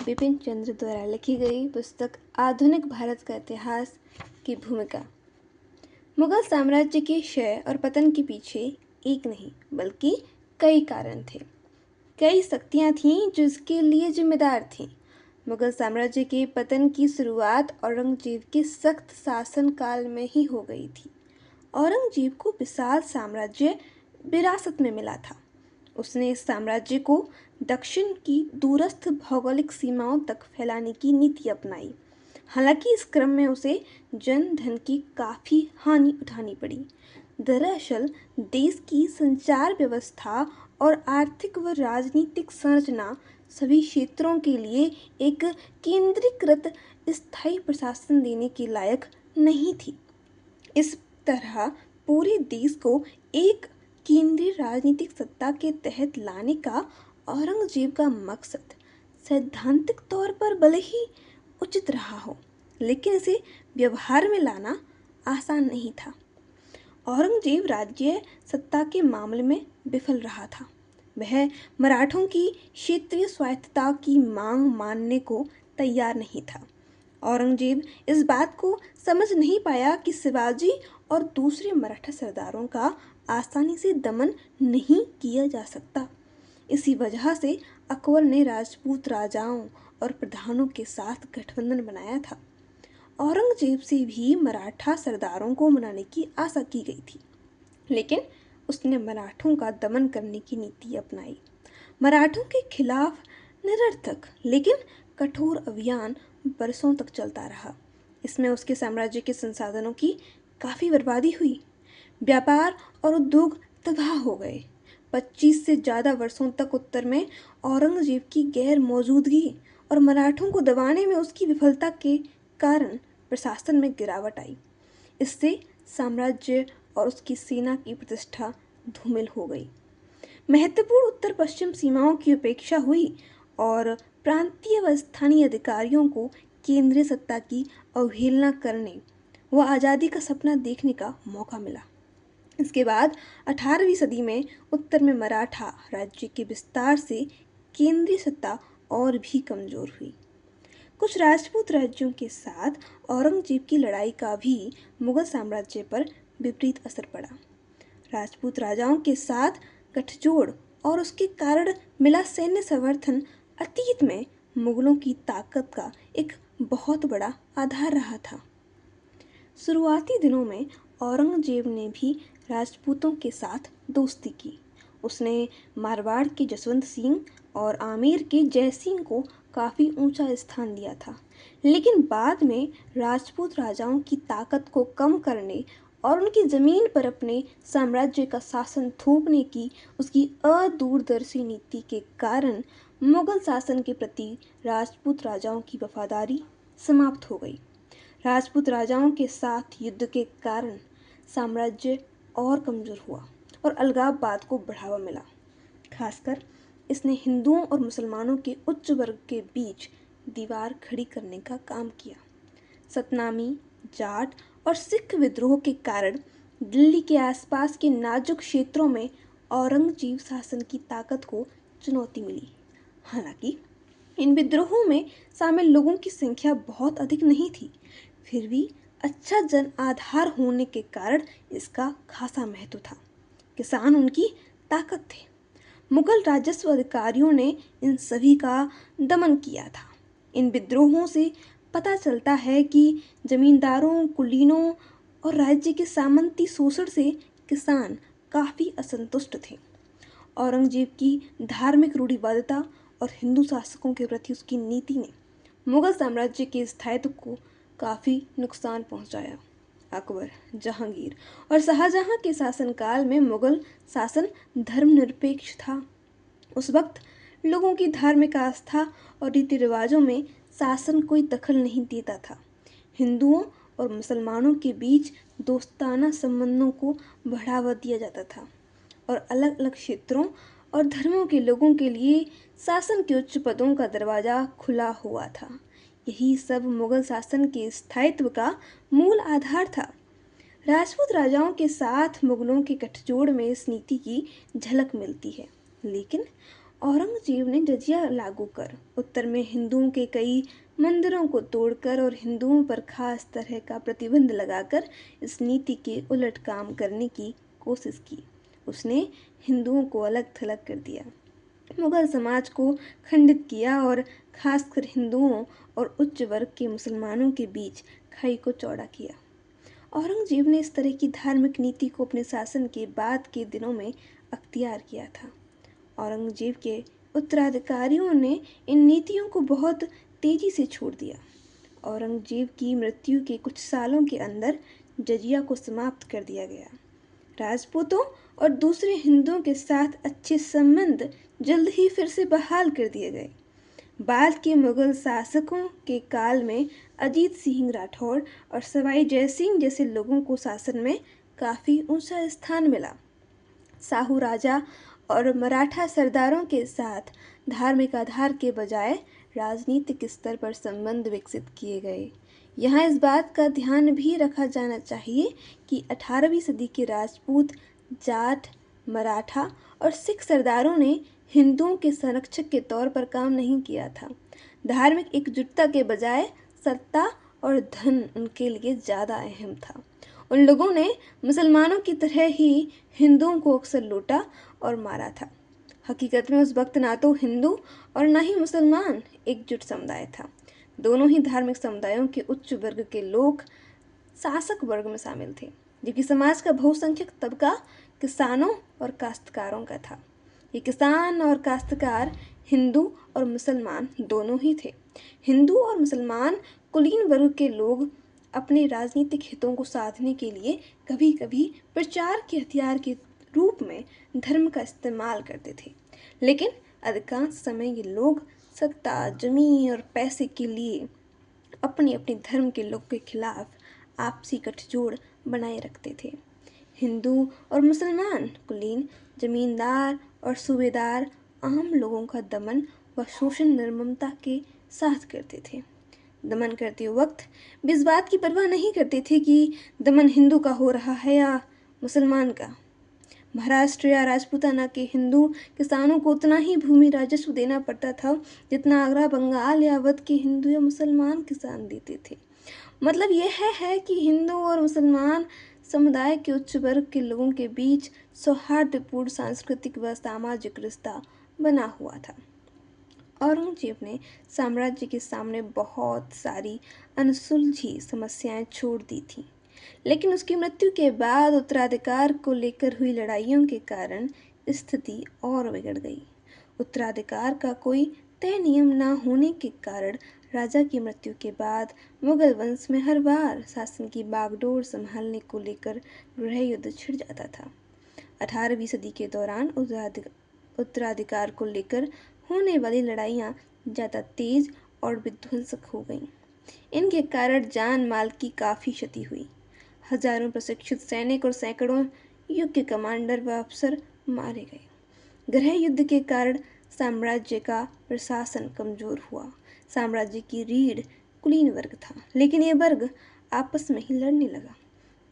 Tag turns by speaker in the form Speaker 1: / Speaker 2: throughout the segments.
Speaker 1: बिपिन चंद्र द्वारा लिखी गई पुस्तक आधुनिक भारत का इतिहास की भूमिका। मुगल साम्राज्य के क्षय और पतन के पीछे एक नहीं बल्कि कई कारण थे। कई शक्तियां थीं जो इसके लिए जिम्मेदार थीं। मुगल साम्राज्य के पतन की शुरुआत औरंगजेब के सख्त शासन काल में ही हो गई थी। औरंगजेब को विशाल साम्राज्य विरासत में मिला था। उसने इस साम्राज्य को दक्षिण की दूरस्थ भौगोलिक सीमाओं तक फैलाने की नीति अपनाई। हालांकि इस क्रम में उसे जन धन की काफ़ी हानि उठानी पड़ी। दरअसल देश की संचार व्यवस्था और आर्थिक व राजनीतिक संरचना सभी क्षेत्रों के लिए एक केंद्रीकृत स्थायी प्रशासन देने के लायक नहीं थी। इस तरह पूरे देश को एक केंद्रीय राजनीतिक सत्ता के तहत लाने का औरंगजेब का मकसद सैद्धांतिक तौर पर भले ही उचित रहा हो, लेकिन इसे व्यवहार में लाना आसान नहीं था। औरंगजेब राज्य सत्ता के मामले में विफल रहा था। वह मराठों की क्षेत्रीय स्वायत्तता की मांग मानने को तैयार नहीं था। औरंगजेब इस बात को समझ नहीं पाया कि शिवाजी और दूसरे मराठा सरदारों का आसानी से दमन नहीं किया जा सकता। इसी वजह से अकबर ने राजपूत राजाओं और प्रधानों के साथ गठबंधन बनाया था। औरंगजेब से भी मराठा सरदारों को मनाने की आशा की गई थी, लेकिन उसने मराठों का दमन करने की नीति अपनाई। मराठों के खिलाफ निरर्थक लेकिन कठोर अभियान बरसों तक चलता रहा। इसमें उसके साम्राज्य के संसाधनों की काफ़ी बर्बादी हुई। व्यापार और उद्योग तबाह हो गए। 25 से ज़्यादा वर्षों तक उत्तर में औरंगजेब की गैर मौजूदगी और मराठों को दबाने में उसकी विफलता के कारण प्रशासन में गिरावट आई। इससे साम्राज्य और उसकी सेना की प्रतिष्ठा धूमिल हो गई। महत्वपूर्ण उत्तर पश्चिम सीमाओं की उपेक्षा हुई और प्रांतीय व स्थानीय अधिकारियों को केंद्रीय सत्ता की अवहेलना करने व आज़ादी का सपना देखने का मौका मिला। इसके बाद 18वीं सदी में उत्तर में मराठा राज्य के विस्तार से केंद्रीय सत्ता और भी कमज़ोर हुई। कुछ राजपूत राज्यों के साथ औरंगजेब की लड़ाई का भी मुगल साम्राज्य पर विपरीत असर पड़ा। राजपूत राजाओं के साथ गठजोड़ और उसके कारण मिला सैन्य समर्थन अतीत में मुगलों की ताकत का एक बहुत बड़ा आधार रहा था। शुरुआती दिनों में औरंगजेब ने भी राजपूतों के साथ दोस्ती की। उसने मारवाड़ के जसवंत सिंह और आमेर के जय सिंह को काफ़ी ऊंचा स्थान दिया था, लेकिन बाद में राजपूत राजाओं की ताकत को कम करने और उनकी ज़मीन पर अपने साम्राज्य का शासन थोपने की उसकी अदूरदर्शी नीति के कारण मुगल शासन के प्रति राजपूत राजाओं की वफादारी समाप्त हो गई। राजपूत राजाओं के साथ युद्ध के कारण साम्राज्य और कमज़ोर हुआ और अलगाववाद को बढ़ावा मिला। खासकर इसने हिंदुओं और मुसलमानों के उच्च वर्ग के बीच दीवार खड़ी करने का काम किया। सतनामी, जाट और सिख विद्रोह के कारण दिल्ली के आसपास के नाजुक क्षेत्रों में औरंगजेब शासन की ताकत को चुनौती मिली। हालांकि इन विद्रोहों में शामिल लोगों की संख्या बहुत अधिक नहीं थी, फिर भी अच्छा जन आधार होने के कारण इसका खासा महत्व था। किसान उनकी ताकत थे। मुगल राजस्व अधिकारियों ने इन सभी का दमन किया था। इन विद्रोहों से पता चलता है कि जमींदारों, कुलीनों और राज्य के सामंती शोषण से किसान काफ़ी असंतुष्ट थे। औरंगजेब की धार्मिक रूढ़िवादिता और हिंदू शासकों के प्रति उसकी नीति ने मुगल साम्राज्य के स्थायित्व को काफ़ी नुकसान पहुंचाया। अकबर, जहांगीर और शाहजहां के शासनकाल में मुगल शासन धर्मनिरपेक्ष था। उस वक्त लोगों की धार्मिक आस्था और रीति रिवाजों में शासन कोई दखल नहीं देता था। हिंदुओं और मुसलमानों के बीच दोस्ताना संबंधों को बढ़ावा दिया जाता था और अलग अलग क्षेत्रों और धर्मों के लोगों के लिए शासन के उच्च पदों का दरवाज़ा खुला हुआ था। यही सब मुगल शासन के स्थायित्व का मूल आधार था। राजपूत राजाओं के साथ मुगलों के गठजोड़ में इस नीति की झलक मिलती है, लेकिन औरंगजेब ने जजिया लागू कर उत्तर में हिंदुओं के कई मंदिरों को तोड़कर और हिंदुओं पर खास तरह का प्रतिबंध लगाकर इस नीति के उलट काम करने की कोशिश की। उसने हिंदुओं को अलग थलग कर दिया, मुगल समाज को खंडित किया और खासकर हिंदुओं और उच्च वर्ग के मुसलमानों के बीच खाई को चौड़ा किया। औरंगजेब ने इस तरह की धार्मिक नीति को अपने शासन के बाद के दिनों में अख्तियार किया था। औरंगजेब के उत्तराधिकारियों ने इन नीतियों को बहुत तेजी से छोड़ दिया। औरंगजेब की मृत्यु के कुछ सालों के अंदर जजिया को समाप्त कर दिया गया। राजपूतों और दूसरे हिंदुओं के साथ अच्छे संबंध जल्द ही फिर से बहाल कर दिए गए। बाद के मुगल शासकों के काल में अजीत सिंह राठौड़ और सवाई जयसिंह जैसे लोगों को शासन में काफ़ी ऊंचा स्थान मिला। साहू राजा और मराठा सरदारों के साथ धार्मिक आधार के बजाय राजनीतिक स्तर पर संबंध विकसित किए गए। यहाँ इस बात का ध्यान भी रखा जाना चाहिए कि 18वीं सदी के राजपूत, जाट, मराठा और सिख सरदारों ने हिंदुओं के संरक्षक के तौर पर काम नहीं किया था। धार्मिक एकजुटता के बजाय सत्ता और धन उनके लिए ज़्यादा अहम था। उन लोगों ने मुसलमानों की तरह ही हिंदुओं को अक्सर लूटा और मारा था। हकीकत में उस वक्त ना तो हिंदू और ना ही मुसलमान एकजुट समुदाय था। दोनों ही धार्मिक समुदायों के उच्च वर्ग के लोग शासक वर्ग में शामिल थे, जबकि समाज का बहुसंख्यक तबका किसानों और काश्तकारों का था। ये किसान और काश्तकार हिंदू और मुसलमान दोनों ही थे। हिंदू और मुसलमान कुलीन वर्ग के लोग अपने राजनीतिक हितों को साधने के लिए कभी कभी प्रचार के हथियार के रूप में धर्म का इस्तेमाल करते थे, लेकिन अधिकांश समय ये लोग सत्ता, जमीन और पैसे के लिए अपने अपने धर्म के लोग के खिलाफ आपसी गठजोड़ बनाए रखते थे। हिंदू और मुसलमान कुलीन, जमींदार और सूबेदार आम लोगों का दमन व शोषण निर्ममता के साथ करते थे। दमन करते वक्त भी इस बात की परवाह नहीं करते थे कि दमन हिंदू का हो रहा है या मुसलमान का। महाराष्ट्र या राजपूताना के हिंदू किसानों को उतना ही भूमि राजस्व देना पड़ता था जितना आगरा, बंगाल या अवध के हिंदू या मुसलमान किसान देते थे। मतलब यह है कि हिंदू और मुसलमान समुदाय के उच्च वर्ग के लोगों के बीच सौहार्दपूर्ण सांस्कृतिक व सामाजिक रिश्ता बना हुआ था। औरंगजेब ने साम्राज्य के सामने बहुत सारी अनसुलझी समस्याएं छोड़ दी थीं, लेकिन उसकी मृत्यु के बाद उत्तराधिकार को लेकर हुई लड़ाइयों के कारण स्थिति और बिगड़ गई। उत्तराधिकार का कोई तय नियम न होने के कारण राजा की मृत्यु के बाद मुगल वंश में हर बार शासन की बागडोर संभालने को लेकर गृह युद्ध छिड़ जाता था। 18वीं सदी के दौरान उत्तराधिकार को लेकर होने वाली लड़ाइयाँ ज़्यादा तेज और विध्वंसक हो गईं। इनके कारण जान माल की काफ़ी क्षति हुई। हजारों प्रशिक्षित सैनिक और सैकड़ों युद्ध कमांडर व अफसर मारे गए। गृह युद्ध के कारण साम्राज्य का प्रशासन कमजोर हुआ। साम्राज्य की रीढ़ कुलीन वर्ग था, लेकिन ये वर्ग आपस में ही लड़ने लगा।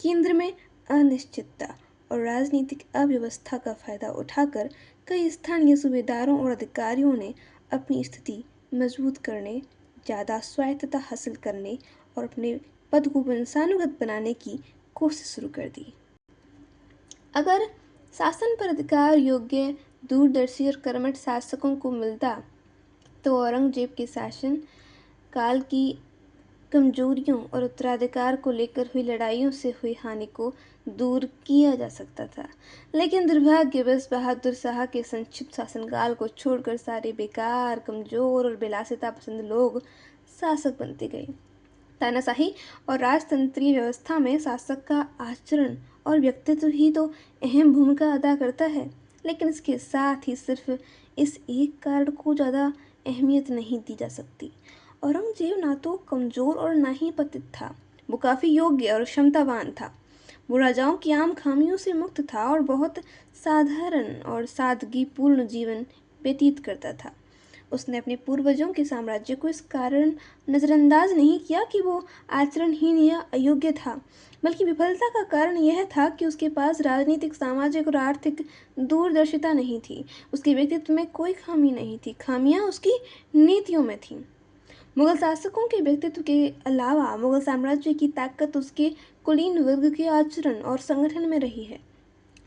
Speaker 1: केंद्र में अनिश्चितता और राजनीतिक अव्यवस्था का फायदा उठाकर कई स्थानीय सूबेदारों और अधिकारियों ने अपनी स्थिति मजबूत करने, ज़्यादा स्वायत्तता हासिल करने और अपने पद को वंशानुगत बनाने की कोशिश शुरू कर दी। अगर शासन पर अधिकार योग्य, दूरदर्शी और कर्मठ शासकों को मिलता तो औरंगजेब के शासन काल की कमजोरियों और उत्तराधिकार को लेकर हुई लड़ाइयों से हुई हानि को दूर किया जा सकता था। लेकिन दुर्भाग्यवश बहादुर शाह के संक्षिप्त शासनकाल को छोड़कर सारे बेकार, कमजोर और विलासिता पसंद लोग शासक बनते गए। तानाशाही और राजतंत्रीय व्यवस्था में शासक का आचरण और व्यक्तित्व ही तो अहम भूमिका अदा करता है, लेकिन इसके साथ ही सिर्फ इस एक कारण को ज़्यादा अहमियत नहीं दी जा सकती। औरंगजेब ना तो कमज़ोर और ना ही पतित था, वो काफ़ी योग्य और क्षमतावान था। वो राजाओं की आम खामियों से मुक्त था और बहुत साधारण और सादगीपूर्ण जीवन व्यतीत करता था। उसने अपने पूर्वजों के साम्राज्य को इस कारण नज़रअंदाज नहीं किया कि वो आचरणहीन या अयोग्य था, बल्कि विफलता का कारण यह था कि उसके पास राजनीतिक, सामाजिक और आर्थिक दूरदर्शिता नहीं थी। उसके व्यक्तित्व में कोई खामी नहीं थी, खामियां उसकी नीतियों में थीं। मुगल शासकों के व्यक्तित्व के अलावा मुगल साम्राज्य की ताकत उसके कुलीन वर्ग के आचरण और संगठन में रही है।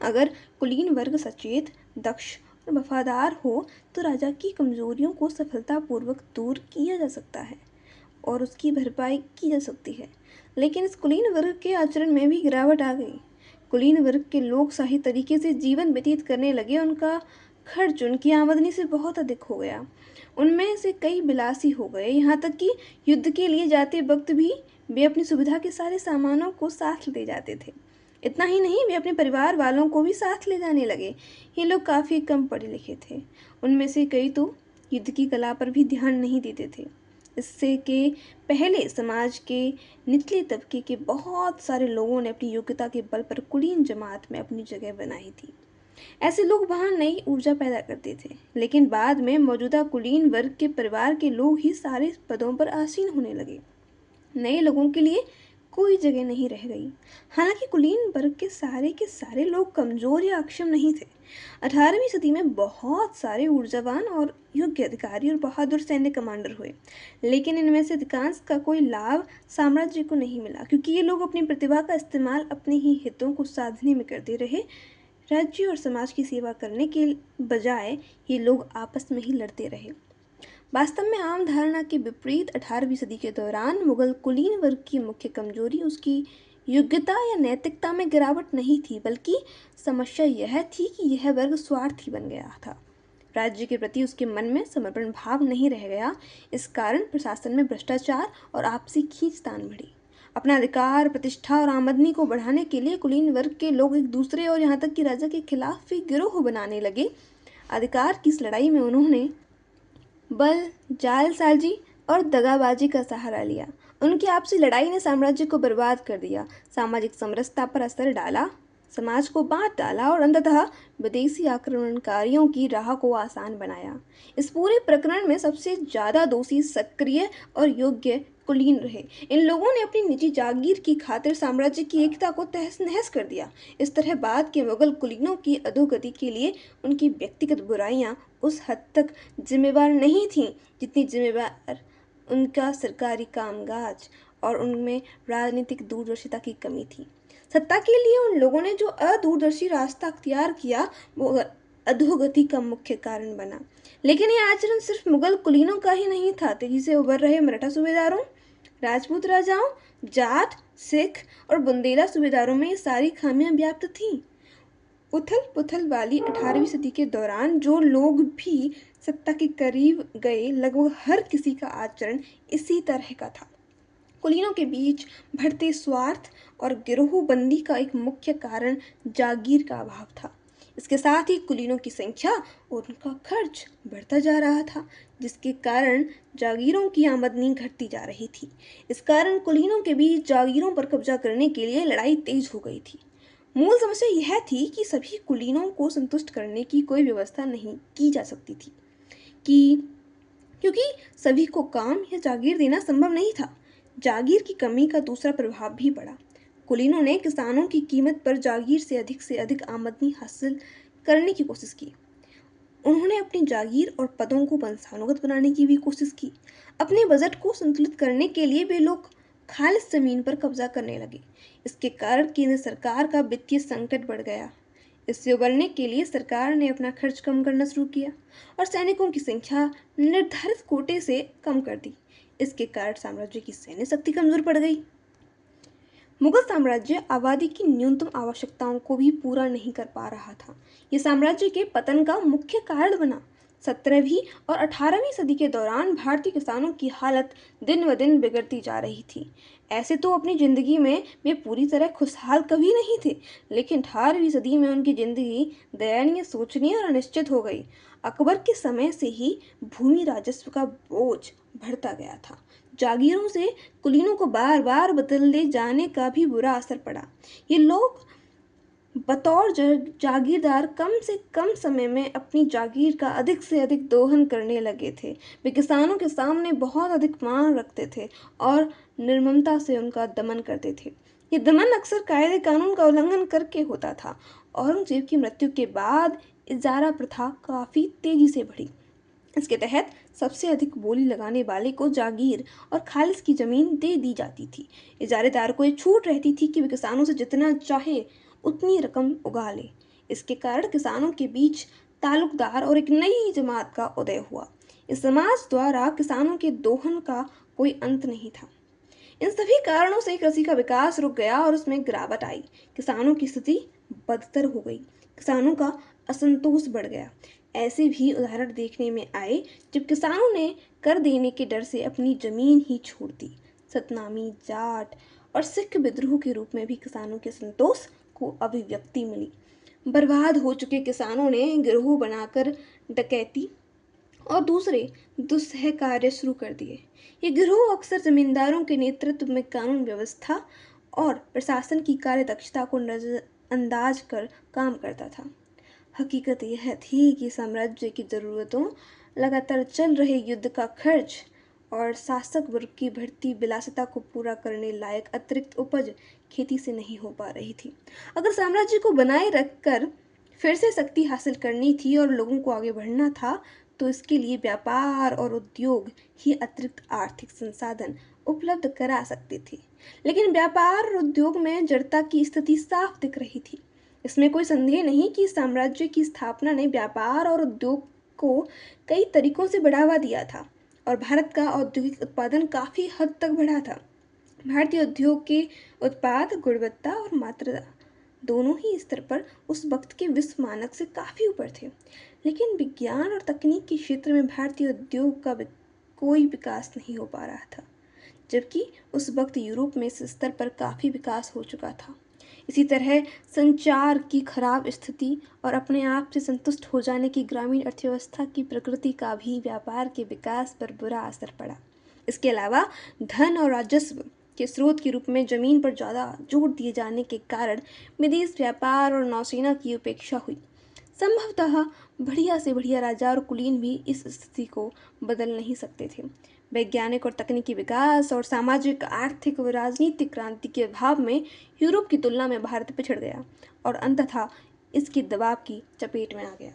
Speaker 1: अगर कुलीन वर्ग सचेत, दक्ष और वफादार हो तो राजा की कमजोरियों को सफलतापूर्वक दूर किया जा सकता है और उसकी भरपाई की जा सकती है। लेकिन इस कुलीन वर्ग के आचरण में भी गिरावट आ गई। कुलीन वर्ग के लोग सही तरीके से जीवन व्यतीत करने लगे। उनका खर्च उनकी आमदनी से बहुत अधिक हो गया। उनमें से कई बिलासी हो गए, यहाँ तक कि युद्ध के लिए जाते वक्त भी वे अपनी सुविधा के सारे सामानों को साथ ले जाते थे। इतना ही नहीं, वे अपने परिवार वालों को भी साथ ले जाने लगे। ये लोग काफ़ी कम पढ़े लिखे थे। उनमें से कई तो युद्ध की कला पर भी ध्यान नहीं देते थे। इससे के पहले समाज के निचले तबके के बहुत सारे लोगों ने अपनी योग्यता के बल पर कुलीन जमात में अपनी जगह बनाई थी। ऐसे लोग वहाँ नई ऊर्जा पैदा करते थे। लेकिन बाद में मौजूदा कुलीन वर्ग के परिवार के लोग ही सारे पदों पर आसीन होने लगे। नए लोगों के लिए कोई जगह नहीं रह गई। हालांकि कुलीन वर्ग के सारे लोग कमजोर या अक्षम नहीं थे। 18वीं सदी में बहुत सारे ऊर्जावान और योग्य अधिकारी और बहादुर सैन्य कमांडर हुए, लेकिन इनमें से अधिकांश का कोई लाभ साम्राज्य को नहीं मिला, क्योंकि ये लोग अपनी प्रतिभा का इस्तेमाल अपने ही हितों को साधने में करते रहे। राज्य और समाज की सेवा करने के बजाय ये लोग आपस में ही लड़ते रहे। वास्तव में आम धारणा के विपरीत 18वीं सदी के दौरान मुगल कुलीन वर्ग की मुख्य कमजोरी उसकी योग्यता या नैतिकता में गिरावट नहीं थी, बल्कि समस्या यह थी कि यह वर्ग स्वार्थी बन गया था। राज्य के प्रति उसके मन में समर्पण भाव नहीं रह गया। इस कारण प्रशासन में भ्रष्टाचार और आपसी खींचतान बढ़ी। अपना अधिकार, प्रतिष्ठा और आमदनी को बढ़ाने के लिए कुलीन वर्ग के लोग एक दूसरे और यहाँ तक कि राजा के खिलाफ भी गिरोह बनाने लगे। अधिकार की इस लड़ाई में उन्होंने बल, जालसाजी और दगाबाजी का सहारा लिया। उनकी आपसी लड़ाई ने साम्राज्य को बर्बाद कर दिया, सामाजिक समरसता पर असर डाला, समाज को बांट डाला और अंततः विदेशी आक्रमणकारियों की राह को आसान बनाया। इस पूरे प्रकरण में सबसे ज़्यादा दोषी सक्रिय और योग्य कुलीन रहे। इन लोगों ने अपनी निजी जागीर की खातिर साम्राज्य की एकता को तहस नहस कर दिया। इस तरह बाद के मुगल कुलीनों की अधोगति के लिए उनकी व्यक्तिगत बुराइयां उस हद तक जिम्मेवार नहीं थीं जितनी जिम्मेवार उनका सरकारी कामकाज और उनमें राजनीतिक दूरदर्शिता की कमी थी। सत्ता के लिए उन लोगों ने जो अदूरदर्शी रास्ता अख्तियार किया वो अधोगति का मुख्य कारण बना। लेकिन ये आचरण सिर्फ मुगल कुलीनों का ही नहीं था। तेजी से उभर रहे मराठा सूबेदारों, राजपूत राजाओं, जाट, सिख और बुंदेला सूबेदारों में ये सारी खामियां व्याप्त थीं। उथल पुथल वाली 18वीं सदी के दौरान जो लोग भी सत्ता के करीब गए, लगभग हर किसी का आचरण इसी तरह का था। कुलीनों के बीच बढ़ते स्वार्थ और गिरोहबंदी का एक मुख्य कारण जागीर का अभाव था। इसके साथ ही कुलीनों की संख्या और उनका खर्च बढ़ता जा रहा था, जिसके कारण जागीरों की आमदनी घटती जा रही थी। इस कारण कुलीनों के बीच जागीरों पर कब्जा करने के लिए लड़ाई तेज हो गई थी। मूल समस्या यह थी कि सभी कुलीनों को संतुष्ट करने की कोई व्यवस्था नहीं की जा सकती थी, क्योंकि सभी को काम या जागीर देना संभव नहीं था। जागीर की कमी का दूसरा प्रभाव भी पड़ा। कुलीनों ने किसानों की कीमत पर जागीर से अधिक आमदनी हासिल करने की कोशिश की। उन्होंने अपनी जागीर और पदों को वंशानुगत बनाने की भी कोशिश की। अपने बजट को संतुलित करने के लिए वे लोग खालिस जमीन पर कब्जा करने लगे। इसके कारण केंद्र सरकार का वित्तीय संकट बढ़ गया। इससे उबरने के लिए सरकार ने अपना खर्च कम करना शुरू किया और सैनिकों की संख्या निर्धारित कोटे से कम कर दी। इसके कारण साम्राज्य की सैन्य शक्ति कमजोर पड़ गई। मुगल साम्राज्य आबादी की न्यूनतम आवश्यकताओं को भी पूरा नहीं कर पा रहा था। ये साम्राज्य के पतन का मुख्य कारण बना। 17वीं और 18वीं सदी के दौरान भारतीय किसानों की हालत दिन ब दिन बिगड़ती जा रही थी। ऐसे तो अपनी ज़िंदगी में वे पूरी तरह खुशहाल कभी नहीं थे, लेकिन 18वीं सदी में उनकी ज़िंदगी दयनीय, सोचनीय और अनिश्चित हो गई। अकबर के समय से ही भूमि राजस्व का बोझ बढ़ता गया था। जागीरों से कुलीनों को बार बार बदले जाने का भी बुरा असर पड़ा। ये लोग बतौर जागीरदार कम से कम समय में अपनी जागीर का अधिक से अधिक दोहन करने लगे थे। वे किसानों के सामने बहुत अधिक मांग रखते थे और निर्ममता से उनका दमन करते थे। ये दमन अक्सर कायदे कानून का उल्लंघन करके होता था। औरंगजेब की मृत्यु के बाद इजारा प्रथा काफ़ी तेजी से बढ़ी। इसके तहत सबसे अधिक बोली लगाने वाले को जागीर और खालिस की जमीन दे दी जाती थी। इजारेदार को ये छूट रहती थी कि वे किसानों से जितना चाहे उतनी रकम उगा ले। इसके कारण किसानों के बीच ताल्लुकदार और एक नई जमात का उदय हुआ। इस समाज द्वारा किसानों के दोहन का कोई अंत नहीं था। इन सभी कारणों से कृषि का विकास रुक गया और उसमें गिरावट आई। किसानों की स्थिति बदतर हो गई। किसानों का असंतोष बढ़ गया। ऐसे भी उदाहरण देखने में आए जब किसानों ने कर देने के डर से अपनी जमीन ही छोड़ दी। सतनामी, जाट और सिख विद्रोह के रूप में भी किसानों के संतोष को अभिव्यक्ति मिली। बर्बाद हो चुके किसानों ने गिरोह बनाकर डकैती और दूसरे दुस्सह कार्य शुरू कर दिए। ये गिरोह अक्सर जमींदारों के नेतृत्व में कानून व्यवस्था और प्रशासन की कार्यदक्षता को नजरअंदाज कर काम करता था। हकीकत यह थी कि साम्राज्य की ज़रूरतों, लगातार चल रहे युद्ध का खर्च और शासक वर्ग की बढ़ती विलासिता को पूरा करने लायक अतिरिक्त उपज खेती से नहीं हो पा रही थी। अगर साम्राज्य को बनाए रखकर फिर से शक्ति हासिल करनी थी और लोगों को आगे बढ़ना था, तो इसके लिए व्यापार और उद्योग ही अतिरिक्त आर्थिक संसाधन उपलब्ध करा सकते थे। लेकिन व्यापार और उद्योग में जड़ता की स्थिति साफ दिख रही थी। इसमें कोई संदेह नहीं कि साम्राज्य की स्थापना ने व्यापार और उद्योग को कई तरीकों से बढ़ावा दिया था और भारत का औद्योगिक उत्पादन काफ़ी हद तक बढ़ा था। भारतीय उद्योग के उत्पाद गुणवत्ता और मात्रा दोनों ही स्तर पर उस वक्त के विश्व मानक से काफ़ी ऊपर थे। लेकिन विज्ञान और तकनीक के क्षेत्र में भारतीय उद्योग का कोई विकास नहीं हो पा रहा था, जबकि उस वक्त यूरोप में इस स्तर पर काफ़ी विकास हो चुका था। इसी तरह संचार की खराब स्थिति और अपने आप से संतुष्ट हो जाने की ग्रामीण अर्थव्यवस्था की प्रकृति का भी व्यापार के विकास पर बुरा असर पड़ा। इसके अलावा धन और राजस्व के स्रोत के रूप में जमीन पर ज़्यादा जोर दिए जाने के कारण विदेश व्यापार और नौसेना की उपेक्षा हुई। संभवतः बढ़िया से बढ़िया राजा और कुलीन भी इस स्थिति को बदल नहीं सकते थे। वैज्ञानिक और तकनीकी विकास और सामाजिक, आर्थिक व राजनीतिक क्रांति के अभाव में यूरोप की तुलना में भारत पिछड़ गया और अंततः इसके दबाव की चपेट में आ गया।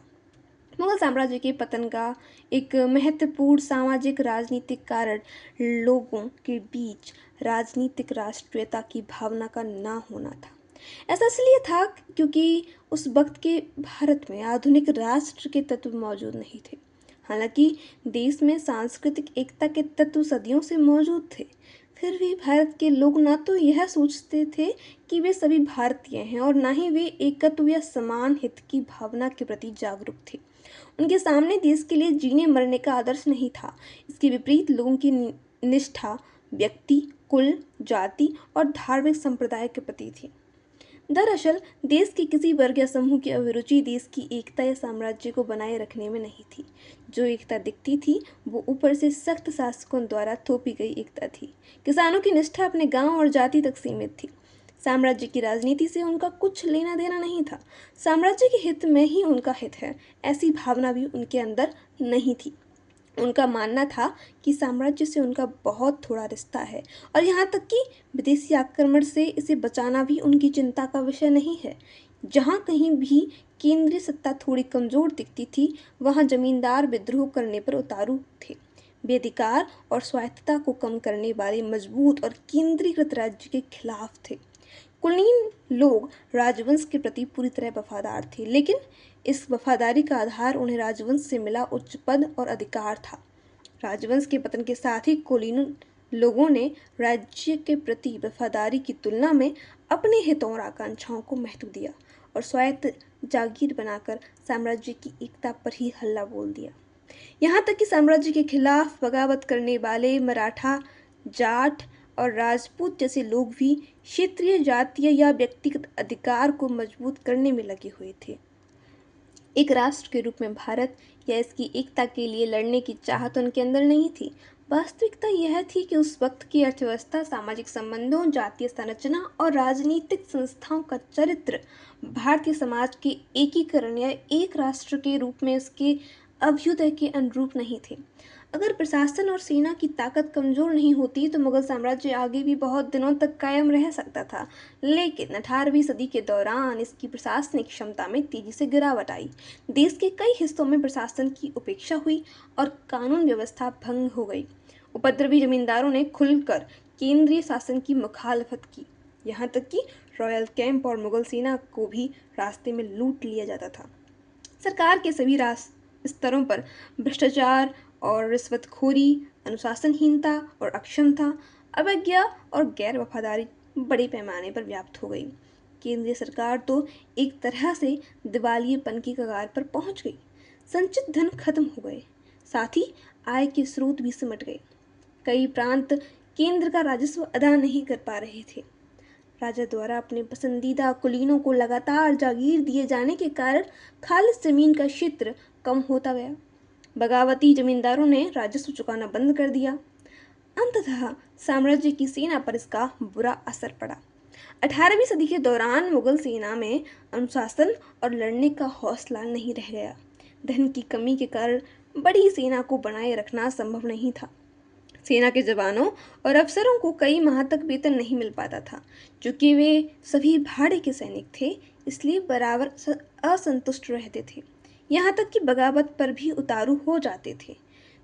Speaker 1: मुगल साम्राज्य के पतन का एक महत्वपूर्ण सामाजिक राजनीतिक कारण लोगों के बीच राजनीतिक राष्ट्रीयता की भावना का ना होना था। ऐसा इसलिए था क्योंकि उस वक्त के भारत में आधुनिक राष्ट्र के तत्व मौजूद नहीं थे। हालांकि देश में सांस्कृतिक एकता के तत्व सदियों से मौजूद थे, फिर भी भारत के लोग ना तो यह सोचते थे कि वे सभी भारतीय हैं और ना ही वे एकत्व या समान हित की भावना के प्रति जागरूक थे। उनके सामने देश के लिए जीने मरने का आदर्श नहीं था। इसके विपरीत लोगों की निष्ठा व्यक्ति, कुल, जाति और धार्मिक संप्रदाय के प्रति थी। दरअसल देश के किसी वर्ग या समूह की अभिरुचि देश की एकता या साम्राज्य को बनाए रखने में नहीं थी। जो एकता दिखती थी वो ऊपर से सख्त शासकों द्वारा थोपी गई एकता थी। किसानों की निष्ठा अपने गांव और जाति तक सीमित थी। साम्राज्य की राजनीति से उनका कुछ लेना देना नहीं था। साम्राज्य के हित में ही उनका हित है, ऐसी भावना भी उनके अंदर नहीं थी। उनका मानना था कि साम्राज्य से उनका बहुत थोड़ा रिश्ता है और यहाँ तक कि विदेशी आक्रमण से इसे बचाना भी उनकी चिंता का विषय नहीं है। जहाँ कहीं भी केंद्रीय सत्ता थोड़ी कमज़ोर दिखती थी, वहाँ जमींदार विद्रोह करने पर उतारू थे। वे अधिकार और स्वायत्तता को कम करने वाले मजबूत और केंद्रीकृत राज्य के खिलाफ थे। कुलीन लोग राजवंश के प्रति पूरी तरह वफादार थे, लेकिन इस वफादारी का आधार उन्हें राजवंश से मिला उच्च पद और अधिकार था। राजवंश के पतन के साथ ही कुलीन लोगों ने राज्य के प्रति वफादारी की तुलना में अपने हितों और आकांक्षाओं को महत्व दिया और स्वायत्त जागीर बनाकर साम्राज्य की एकता पर ही हल्ला बोल दिया। यहाँ तक कि साम्राज्य के खिलाफ बगावत करने वाले मराठा, जाट और राजपूत जैसे लोग भी क्षेत्रीय, जातीय या व्यक्तिगत अधिकार को मजबूत करने में लगे हुए थे। एक राष्ट्र के रूप में भारत या इसकी एकता के लिए लड़ने की चाहत उनके अंदर नहीं थी। वास्तविकता यह थी कि उस वक्त की अर्थव्यवस्था, सामाजिक संबंधों, जातीय संरचना और राजनीतिक संस्थाओं का चरित्र भारतीय समाज के एकीकरण या एक राष्ट्र के रूप में उसके अभ्युदय के अनुरूप नहीं थे। अगर प्रशासन और सेना की ताकत कमजोर नहीं होती तो मुगल साम्राज्य आगे भी बहुत दिनों तक कायम रह सकता था, लेकिन 18वीं सदी के दौरान इसकी प्रशासनिक क्षमता में तेजी से गिरावट आई। देश के कई हिस्सों में प्रशासन की उपेक्षा हुई और कानून व्यवस्था भंग हो गई। उपद्रवी जमींदारों ने खुलकर केंद्रीय शासन की मुखालफत की, यहाँ तक कि रॉयल कैंप और मुगल सेना को भी रास्ते में लूट लिया जाता था। सरकार के सभी स्तरों पर भ्रष्टाचार और रिश्वतखोरी, अनुशासनहीनता और अक्षमता, अवज्ञा और गैर वफादारी बड़े पैमाने पर व्याप्त हो गई। केंद्रीय सरकार तो एक तरह से दिवालियेपन की कगार पर पहुंच गई। संचित धन खत्म हो गए, साथ ही आय के स्रोत भी सिमट गए। कई प्रांत केंद्र का राजस्व अदा नहीं कर पा रहे थे। राजा द्वारा अपने पसंदीदा कुलीनों को लगातार जागीर दिए जाने के कारण खालिस जमीन का क्षेत्र कम होता गया। बगावती जमींदारों ने राजस्व चुकाना बंद कर दिया। अंततः साम्राज्य की सेना पर इसका बुरा असर पड़ा। 18वीं सदी के दौरान मुगल सेना में अनुशासन और लड़ने का हौसला नहीं रह गया। धन की कमी के कारण बड़ी सेना को बनाए रखना संभव नहीं था। सेना के जवानों और अफसरों को कई माह तक वेतन नहीं मिल पाता था। चूंकि वे सभी भाड़े के सैनिक थे, इसलिए बराबर असंतुष्ट रहते थे, यहाँ तक कि बगावत पर भी उतारू हो जाते थे।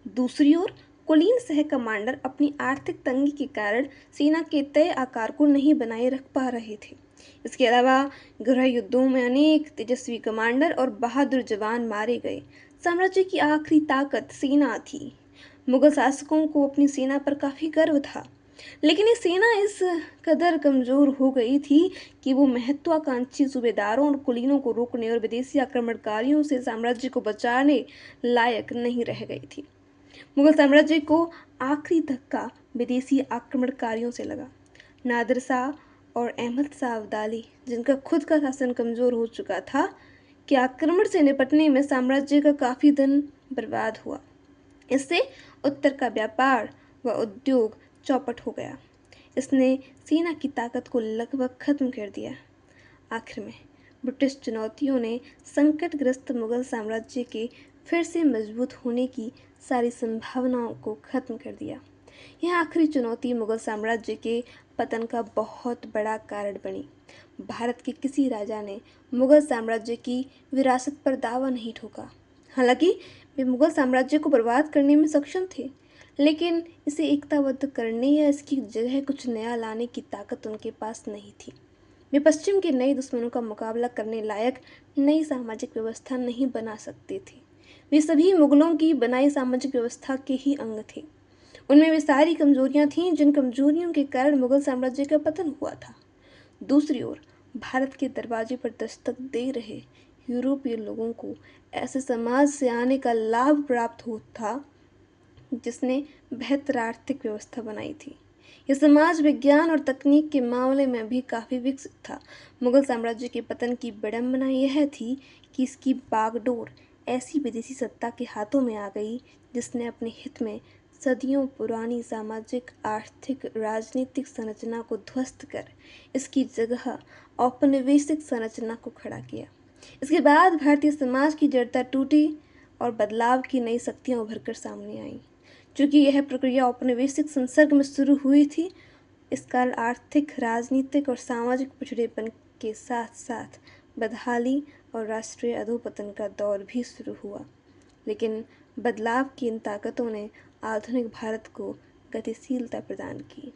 Speaker 1: दूसरी ओर कुलीन सह कमांडर अपनी आर्थिक तंगी के कारण सेना के तय आकार को नहीं बनाए रख पा रहे थे। इसके अलावा गृह युद्धों में अनेक तेजस्वी कमांडर और बहादुर जवान मारे गए। साम्राज्य की आखिरी ताकत सेना थी। मुगल शासकों को अपनी सेना पर काफ़ी गर्व था, लेकिन ये सेना इस कदर कमज़ोर हो गई थी कि वो महत्वाकांक्षी सूबेदारों और कुलीनों को रोकने और विदेशी आक्रमणकारियों से साम्राज्य को बचाने लायक नहीं रह गई थी। मुगल साम्राज्य को आखिरी धक्का विदेशी आक्रमणकारियों से लगा। नादिर शाह और अहमद शाह अब्दाली, जिनका खुद का शासन कमज़ोर हो चुका था, के आक्रमण से निपटने में साम्राज्य का काफ़ी धन बर्बाद हुआ। इससे उत्तर का व्यापार व उद्योग चौपट हो गया। इसने सेना की ताकत को लगभग खत्म कर दिया। आखिर में ब्रिटिश चुनौतियों ने संकटग्रस्त मुगल साम्राज्य के फिर से मजबूत होने की सारी संभावनाओं को खत्म कर दिया। यह आखिरी चुनौती मुगल साम्राज्य के पतन का बहुत बड़ा कारण बनी। भारत के किसी राजा ने मुगल साम्राज्य की विरासत पर दावा नहीं ठोका। हालांकि वे मुगल साम्राज्य को बर्बाद करने में सक्षम थे, लेकिन इसे एकताबद्ध करने या इसकी जगह कुछ नया लाने की ताकत उनके पास नहीं थी। वे पश्चिम के नए दुश्मनों का मुकाबला करने लायक नई सामाजिक व्यवस्था नहीं बना सकते थे। वे सभी मुगलों की बनाई सामाजिक व्यवस्था के ही अंग थे। उनमें वे सारी कमजोरियां थीं जिन कमजोरियों के कारण मुगल साम्राज्य का पतन हुआ था। दूसरी ओर भारत के दरवाजे पर दस्तक दे रहे यूरोपीय लोगों को ऐसे समाज से आने का लाभ प्राप्त होता था जिसने बेहतर आर्थिक व्यवस्था बनाई थी। यह समाज विज्ञान और तकनीक के मामले में भी काफ़ी विकसित था। मुगल साम्राज्य के पतन की विडंबना यह थी कि इसकी बागडोर ऐसी विदेशी सत्ता के हाथों में आ गई जिसने अपने हित में सदियों पुरानी सामाजिक, आर्थिक, राजनीतिक संरचना को ध्वस्त कर इसकी जगह औपनिवेशिक संरचना को खड़ा किया। इसके बाद भारतीय समाज की जड़ता टूटी और बदलाव की नई शक्तियाँ उभरकर सामने आईं। चूँकि यह प्रक्रिया औपनिवेशिक संसर्ग में शुरू हुई थी, इस कारण आर्थिक, राजनीतिक और सामाजिक पिछड़ेपन के साथ साथ बदहाली और राष्ट्रीय अधोपतन का दौर भी शुरू हुआ। लेकिन बदलाव की इन ताकतों ने आधुनिक भारत को गतिशीलता प्रदान की।